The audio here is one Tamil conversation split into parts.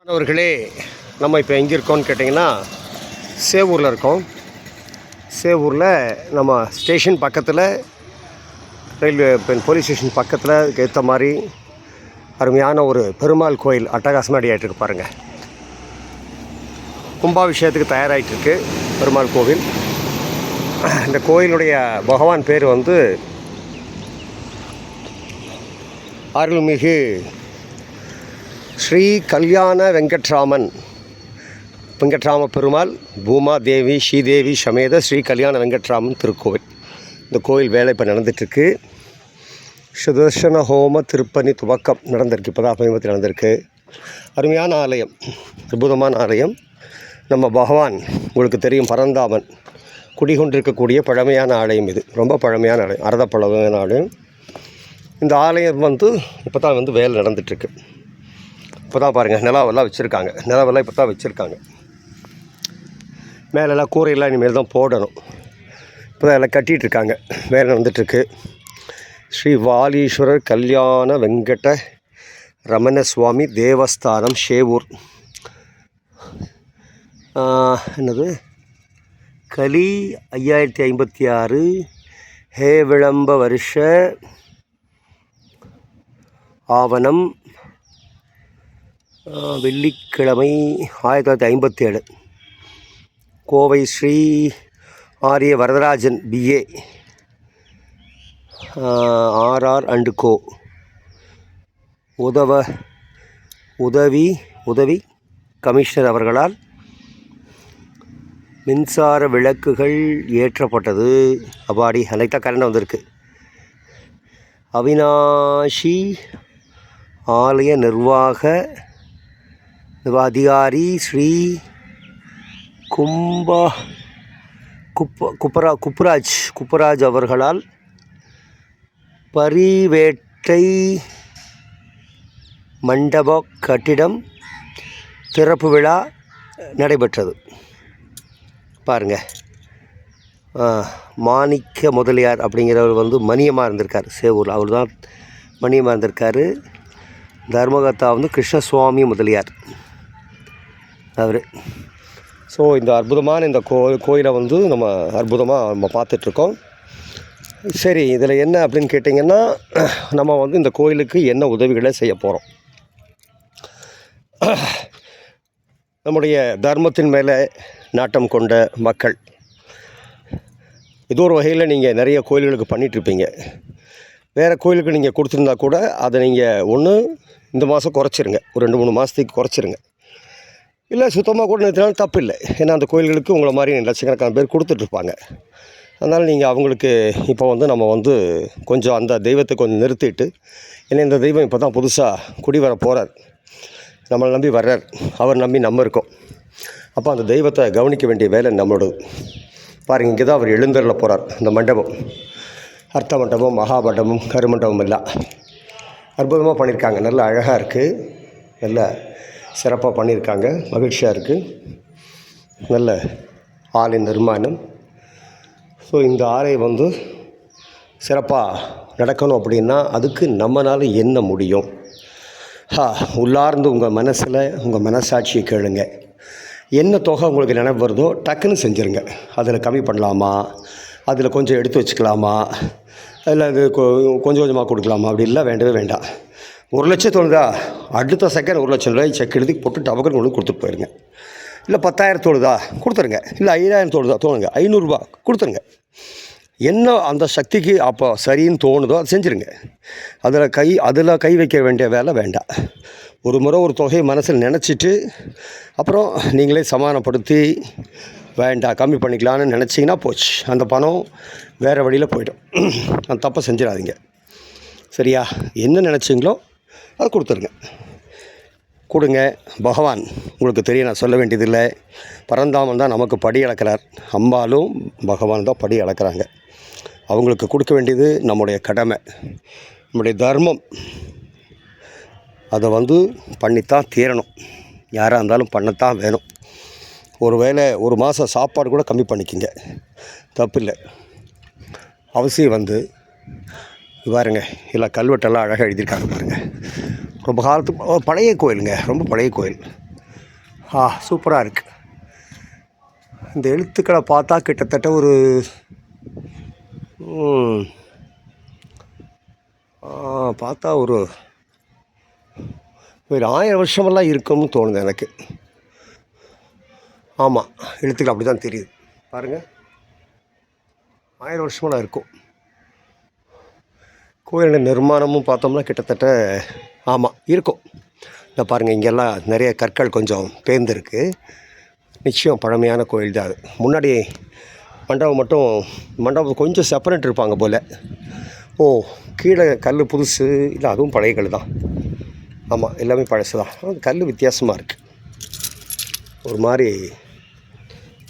மாணவர்களே, நம்ம இப்போ எங்கே இருக்கோம்னு கேட்டிங்கன்னா சேவூரில் இருக்கோம். சேவூரில் நம்ம ஸ்டேஷன் பக்கத்தில், ரயில்வே போலீஸ் ஸ்டேஷன் பக்கத்தில் அதுக்கு ஏற்ற மாதிரி அருமையான ஒரு பெருமாள் கோயில் அட்டகாசமாக ரெடி ஆகிட்டுருக்கு பாருங்கள். கும்பாபிஷேகத்துக்கு தயாராகிட்டுருக்கு பெருமாள் கோவில். இந்த கோயிலுடைய பகவான் பேர் வந்து அருள்மிகு ஸ்ரீ கல்யாண வெங்கட்ராம பெருமாள் பூமா தேவி ஸ்ரீதேவி சமேத ஸ்ரீ கல்யாண வெங்கட்ராமன் திருக்கோவில். இந்த கோயில் வேலை இப்போ நடந்துகிட்ருக்கு. சுதர்சன ஹோம திருப்பணி துவக்கம் நடந்திருக்கு. இப்போ தான் சமீபத்தில் நடந்திருக்கு. அருமையான ஆலயம், அற்புதமான ஆலயம். நம்ம பகவான் உங்களுக்கு தெரியும், பரந்தாமன் குடிகொண்டிருக்கக்கூடிய பழமையான ஆலயம். இது ரொம்ப பழமையான ஆலயம், அறத பழமையான ஆலயம். இந்த ஆலயம் வந்து இப்போ தான் வந்து வேலை நடந்துகிட்ருக்கு. இப்போ தான் பாருங்கள், நிலாவெல்லாம் வச்சுருக்காங்க. நிலாவெல்லாம் இப்போ தான் வச்சுருக்காங்க. மேலெல்லாம் கூரையெல்லாம் இனிமேல் தான் போடணும். இப்போ தான் எல்லாம் கட்டிகிட்ருக்காங்க. வேலை நடந்துகிட்ருக்கு. ஸ்ரீ வாலீஸ்வரர் கல்யாண வெங்கட ரமண சுவாமி தேவஸ்தானம் சேவூர். என்னது கலி 5056 ஹே விளம்ப வருஷ ஆவணம் வெள்ளிக்கிழமை 1957. கோவை ஸ்ரீ ஆரிய வரதராஜன் BA RR அண்ட் கோ உதவி கமிஷனர் அவர்களால் மின்சார விளக்குகள் ஏற்றப்பட்டது. அபாடி அனைத்தான் கரண்ட் வந்திருக்கு. அவினாஷி ஆலய நிர்வாக அதிகாரி ஸ்ரீ குப்பராஜ் அவர்களால் பரிவேட்டை மண்டப கட்டிடம் திறப்பு விழா நடைபெற்றது. பாருங்கள், மாணிக்க முதலியார் அப்படிங்கிறவர் வந்து மணியமாக இருந்திருக்கார் சேவூர். அவர் தான் மணியமாக இருந்திருக்கார். தர்மகர்த்தா வந்து கிருஷ்ணசுவாமி முதலியார் அவர். ஸோ இந்த அற்புதமான இந்த கோயிலை வந்து நம்ம பார்த்துட்ருக்கோம். சரி, இதில் என்ன அப்படின்னு கேட்டிங்கன்னா, நம்ம வந்து இந்த கோயிலுக்கு என்ன உதவிகளை செய்ய போகிறோம். நம்முடைய தர்மத்தின் மேலே நாட்டம் கொண்ட மக்கள் ஏதோ ஒரு வகையில் நீங்கள் நிறைய கோயில்களுக்கு பண்ணிகிட்ருப்பீங்க. வேறு கோயிலுக்கு நீங்கள் கொடுத்துருந்தா கூட அதை நீங்கள் ஒன்று இந்த மாதம் குறைச்சிருங்க, ஒரு 2-3 மாதத்துக்கு குறைச்சிருங்க. இல்லை சுத்தமாக கூட நிறுத்தினாலும் தப்பு இல்லை. ஏன்னா அந்த கோயில்களுக்கு உங்களை மாதிரி லட்சக்கணக்கான பேர் கொடுத்துட்ருப்பாங்க. அதனால் நீங்கள் அவங்களுக்கு இப்போ வந்து நம்ம வந்து கொஞ்சம் அந்த தெய்வத்தை கொஞ்சம் நிறுத்திட்டு, ஏன்னா இந்த தெய்வம் இப்போ தான் புதுசாக குடி வர போகிறார், நம்மளை நம்பி வர்றார், அவர் நம்பி நம்ம இருக்கோம். அப்போ அந்த தெய்வத்தை கவனிக்க வேண்டிய வேலை நம்மளோடது. பாருங்கள், இங்கே தான் அவர் எழுந்தருள போகிறார். இந்த மண்டபம், அர்த்த மண்டபம், மகாமண்டபம், கருமண்டபம் எல்லாம் அற்புதமாக பண்ணியிருக்காங்க. நல்லா அழகாக இருக்குது, நல்லா சிறப்பாக பண்ணியிருக்காங்க. மகிழ்ச்சியாக இருக்குது. நல்ல ஆலய நிர்மாணம். ஸோ இந்த ஆலயம் வந்து சிறப்பாக நடக்கணும் அப்படின்னா அதுக்கு நம்மளால் என்ன முடியும்? உள்ளார்ந்து உங்கள் மனசில் உங்கள் மனசாட்சியை கேளுங்க. என்ன தொகை உங்களுக்கு நினைவு வருதோ டக்குன்னு செஞ்சுருங்க. அதில் கம்மி பண்ணலாமா, அதில் கொஞ்சம் எடுத்து வச்சுக்கலாமா, அதில் அது கொஞ்சம் கொஞ்சமாக கொடுக்கலாமா, அப்படி இல்லை, வேண்டவே வேண்டாம். 1 லட்சம் தோணுதா, அடுத்த செகண்ட் 1 லட்சம் ரூபாய் செக் எழுதி போட்டு டபக்குன்னு கொண்டு கொடுத்துட்டு போயிருங்க. இல்லை 10,000 தோணுதா கொடுத்துருங்க. இல்லை 5,000 தோணுங்க, 500 ரூபா கொடுத்துருங்க. என்ன அந்த சக்திக்கு அப்போ சரின்னு தோணுதோ அதை செஞ்சுருங்க. அதில் கை வைக்க வேண்டிய வேலை வேண்டாம். ஒரு முறை ஒரு தொகையை மனசில் நினச்சிட்டு அப்புறம் நீங்களே சமாதானப்படுத்தி வேண்டாம் கம்மி பண்ணிக்கலான்னு நினச்சிங்கன்னா போச்சு, அந்த பணம் வேறு வழியில் போய்டும். அந்த தப்பை செஞ்சிடாதீங்க, சரியா? என்ன நினச்சிங்களோ அதை கொடுங்க. பகவான் உங்களுக்கு தெரியும், நான் சொல்ல வேண்டியதில்லை. பரந்தாமன் தான் நமக்கு படி அளக்கிறார். அம்பாலும் பகவான் தான் படி அளக்கிறாங்க. அவங்களுக்கு கொடுக்க வேண்டியது நம்முடைய கடமை, நம்முடைய தர்மம். அதை வந்து பண்ணித்தான் தீரணும். யாராக இருந்தாலும் பண்ணத்தான் வேணும். ஒரு வேளை 1 மாதம் சாப்பாடு கூட கம்மி பண்ணிக்கிங்க, தப்பு இல்லை. அவசியம் வந்து பாருங்க, எல்லாம் கல்வெட்டெல்லாம் அழகாக எழுதியிருக்காங்க பாருங்கள். ரொம்ப காலத்து பழைய கோயிலுங்க, ரொம்ப பழைய கோயில். சூப்பராக இருக்குது. இந்த எழுத்துக்களை பார்த்தா கிட்டத்தட்ட ஒரு பார்த்தா ஒரு 1000 வருஷமெல்லாம் இருக்கும்னு தோணுது எனக்கு. ஆமாம், எழுத்துக்கள் அப்படி தான் தெரியுது பாருங்கள். 1000 வருஷமெல்லாம் இருக்கும். கோயிலோட நிர்மாணமும் பார்த்தோம்னா கிட்டத்தட்ட ஆமாம் இருக்கும். இந்த பாருங்கள், இங்கெல்லாம் நிறைய கற்கள் கொஞ்சம் பேர்ந்துருக்கு. நிச்சயம் பழமையான கோயில் தான் அது. முன்னாடி மண்டபம் கொஞ்சம் செப்பரேட் இருப்பாங்க போல். கீழே கல் புதுசு இல்லை, அதுவும் பழைய கல் தான். ஆமாம், எல்லாமே பழசு தான். கல் வித்தியாசமாக இருக்குது. ஒரு மாதிரி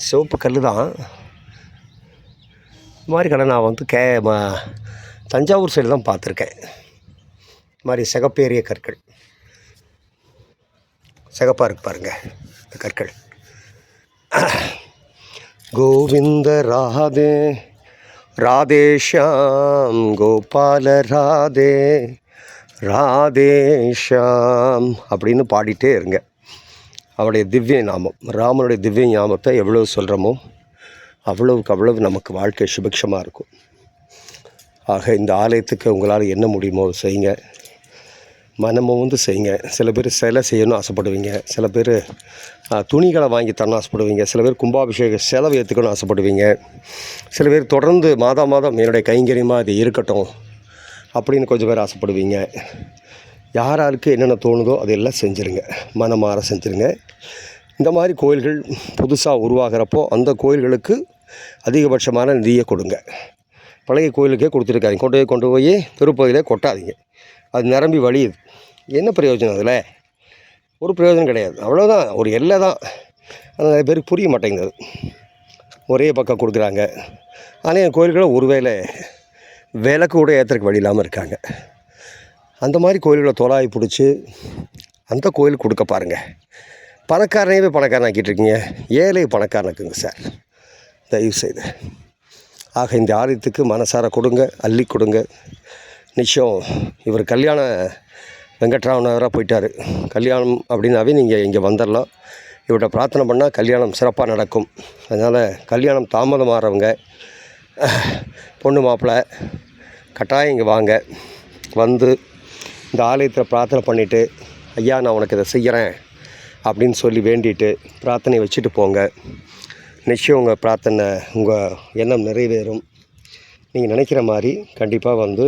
சிவப்பு கல் தான். இது மாதிரி கடை நான் வந்து தஞ்சாவூர் சைடு தான் பார்த்துருக்கேன். இது மாதிரி சிகப்பேறிய கற்கள், சிகப்பாக இருக்கு பாருங்கள் இந்த கற்கள். கோவிந்த ராதே ராதே ஷாம் கோபால ராதே ராதே ஷாம் அப்படின்னு பாடிட்டே இருங்க. அவருடைய திவ்ய நாமம், ராமனுடைய திவ்ய நாமத்தை எவ்வளோ சொல்கிறோமோ அவ்வளவுக்கு அவ்வளவு நமக்கு வாழ்க்கை சுபிக்ஷமாக இருக்கும். ஆக இந்த ஆலயத்துக்கு உங்களால் என்ன முடியுமோ செய்யுங்க. மனமும் வந்து செய்யுங்க. சில பேர் சிலை செய்யணும்னு ஆசைப்படுவீங்க, சில பேர் துணிகளை வாங்கி தரணும் ஆசைப்படுவீங்க, சில பேர் கும்பாபிஷேக செலவு ஏற்றுக்கணும்னு ஆசைப்படுவீங்க, சில பேர் தொடர்ந்து மாதம் என்னுடைய கைங்கரியமாக அது இருக்கட்டும் அப்படின்னு கொஞ்சம் பேர் ஆசைப்படுவீங்க. யாராருக்கு என்னென்ன தோணுதோ அதையெல்லாம் செஞ்சுருங்க, மனமாற செஞ்சுருங்க. இந்த மாதிரி கோயில்கள் புதுசாக உருவாகிறப்போ அந்த கோயில்களுக்கு அதிகபட்சமான நிதியை கொடுங்க. பழைய கோயிலுக்கே கொடுத்துருக்காங்க, கொண்டு போய் திருப்பதியிலே கொட்டாதீங்க. அது நிரம்பி வழியுது. என்ன பிரயோஜனம் அதில்? ஒரு பிரயோஜனம் கிடையாது. அவ்வளோதான், ஒரு எல்லை தான். அது நிறைய பேருக்கு புரிய மாட்டேங்குது. ஒரே பக்கம் கொடுக்குறாங்க. ஆனால் என் கோயில்களை ஒருவேளை விளக்கு கூட ஏற்றுறக்கு வழி இல்லாமல் இருக்காங்க. அந்த மாதிரி கோயில்களை தொலாவி பிடிச்சி அந்த கோயிலுக்கு கொடுக்க பாருங்கள். பணக்காரனையே பணக்காரன் ஆக்கிட்டுருக்கீங்க, ஏழை பணக்காரனுக்குங்க சார், தயவு செய்து. ஆக இந்த ஆலயத்துக்கு மனசார கொடுங்க, அள்ளி கொடுங்க. நிச்சயம் இவர் கல்யாண வெங்கட்ராமனவராக போயிட்டார். கல்யாணம் அப்படின்னாவே நீங்கள் இங்கே வந்துடலாம். இவர்கிட்ட பிரார்த்தனை பண்ணால் கல்யாணம் சிறப்பாக நடக்கும். அதனால் கல்யாணம் தாமதமாகறவங்க, பொண்ணு மாப்பிள்ளை கட்டாயம் இங்கே வாங்க. வந்து இந்த ஆலயத்தில் பிரார்த்தனை பண்ணிவிட்டு, ஐயா நான் உனக்கு இதை செய்கிறேன் அப்படின்னு சொல்லி வேண்டிட்டு பிரார்த்தனை வச்சுட்டு போங்க. நிச்சயம் உங்கள் பிரார்த்தனை, உங்கள் எண்ணம் நிறைவேறும். நீங்கள் நினைக்கிற மாதிரி கண்டிப்பாக வந்து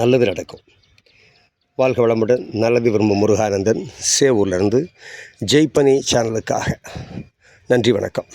நல்லது நடக்கும். வாழ்க வளமுடன். நல்லது விரும்பும் முருகானந்தன், சேவூர்லேருந்து ஜெய்பனி சேனலுக்காக. நன்றி, வணக்கம்.